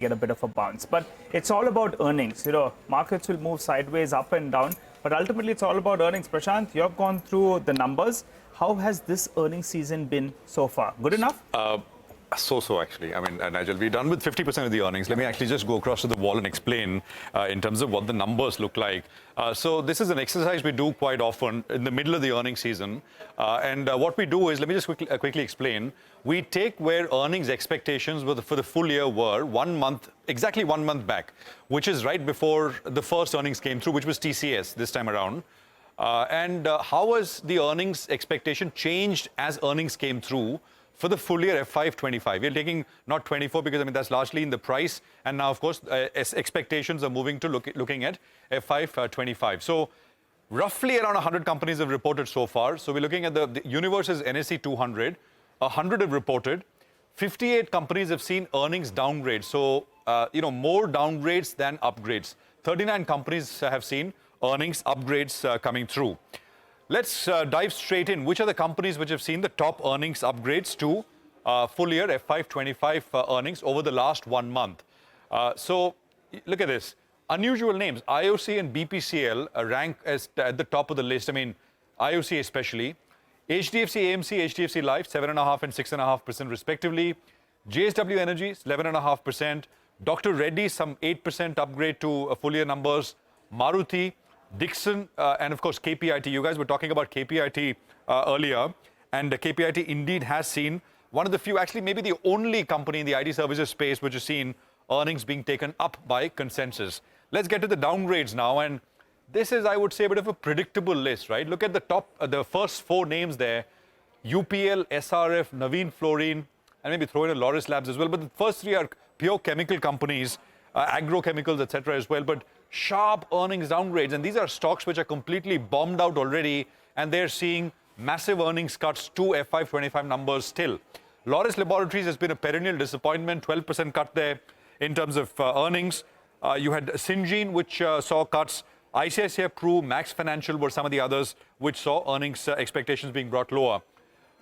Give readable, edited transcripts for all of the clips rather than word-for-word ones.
get a bit of a bounce. But it's all about earnings. Markets will move sideways, up and down, but ultimately it's all about earnings. Prashant, you have gone through the numbers. How has this earnings season been so far? Good enough? So actually. I mean, Nigel, we're done with 50% of the earnings. Let me actually just go across to the wall and explain in terms of what the numbers look like. So this is an exercise we do quite often in the middle of the earnings season. And what we do is, let me just quickly explain. We take where earnings expectations for the full year were 1 month, exactly 1 month back, which is right before the first earnings came through, which was TCS this time around. How has the earnings expectation changed as earnings came through for the full year FY’25? We're taking not 24 because, I mean, that's largely in the price. And now, of course, expectations are moving to looking at FY’25. So roughly around 100 companies have reported so far. So we're looking at the universe is NSE 200. 100 have reported. 58 companies have seen earnings downgrades. So, more downgrades than upgrades. 39 companies have seen earnings upgrades coming through. Let's dive straight in. Which are the companies which have seen the top earnings upgrades to full year FY’25 earnings over the last 1 month? So look at this. Unusual names. IOC and BPCL rank as at the top of the list. I mean, IOC especially. HDFC AMC, HDFC Life, 7.5% and 6.5% respectively. JSW Energy, 11.5%. Dr. Reddy, some 8% upgrade to full year numbers. Maruti, Dixon, and of course KPIT. You guys were talking about KPIT earlier, and KPIT indeed has seen one of the few, actually maybe the only company in the IT services space which has seen earnings being taken up by consensus. Let's get to the downgrades now, and this is, I would say, a bit of a predictable list, right? Look at the top, the first 4 names there: UPL, SRF, Naveen Fluorine, and maybe throw in a Loris Labs as well. But the first 3 are pure chemical companies, agrochemicals, etc. as well. But sharp earnings downgrades, and these are stocks which are completely bombed out already, and they're seeing massive earnings cuts to FY’25 numbers still. Loris Laboratories has been a perennial disappointment, 12% cut there in terms of earnings. You had Syngene, which saw cuts. ICICI Pru, Max Financial were some of the others which saw earnings expectations being brought lower.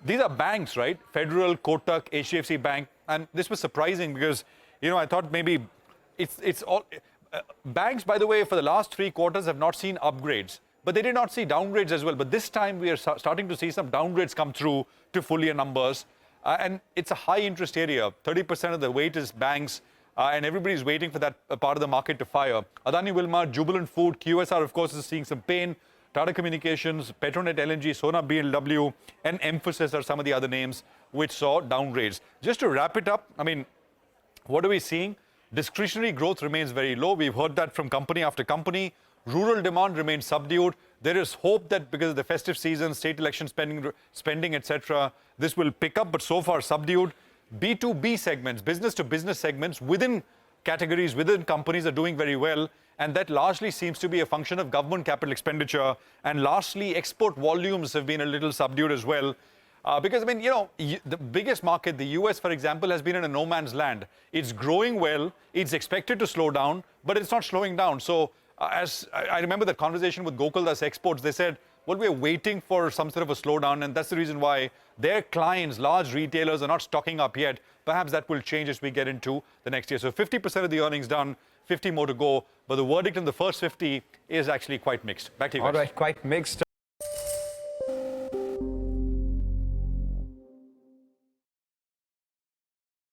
These are banks, right? Federal, Kotak, HDFC Bank, and this was surprising because, I thought maybe it's all... banks, by the way, for the last 3 quarters have not seen upgrades, but they did not see downgrades as well. But this time we are starting to see some downgrades come through to full year numbers. And it's a high interest area. 30% of the weight is banks, and everybody's waiting for that part of the market to fire. Adani Wilmar, Jubilant Food, QSR, of course, is seeing some pain. Tata Communications, Petronet LNG, Sona BLW, and Emphasis are some of the other names which saw downgrades. Just to wrap it up, I mean, what are we seeing? Discretionary growth remains very low. We've heard that from company after company. Rural demand remains subdued. There is hope that because of the festive season, state election spending, etc., this will pick up, but so far subdued. B2B segments, business to business segments within categories, within companies are doing very well. And that largely seems to be a function of government capital expenditure. And lastly, export volumes have been a little subdued as well. Because, I mean, the biggest market, the US, for example, has been in a no man's land. It's growing well. It's expected to slow down, but it's not slowing down. So as I remember the conversation with Gokuldas Exports, they said, well, we're waiting for some sort of a slowdown. And that's the reason why their clients, large retailers, are not stocking up yet. Perhaps that will change as we get into the next year. So 50% of the earnings done, 50 more to go. But the verdict in the first 50 is actually quite mixed. Back to you guys. All right, quite mixed.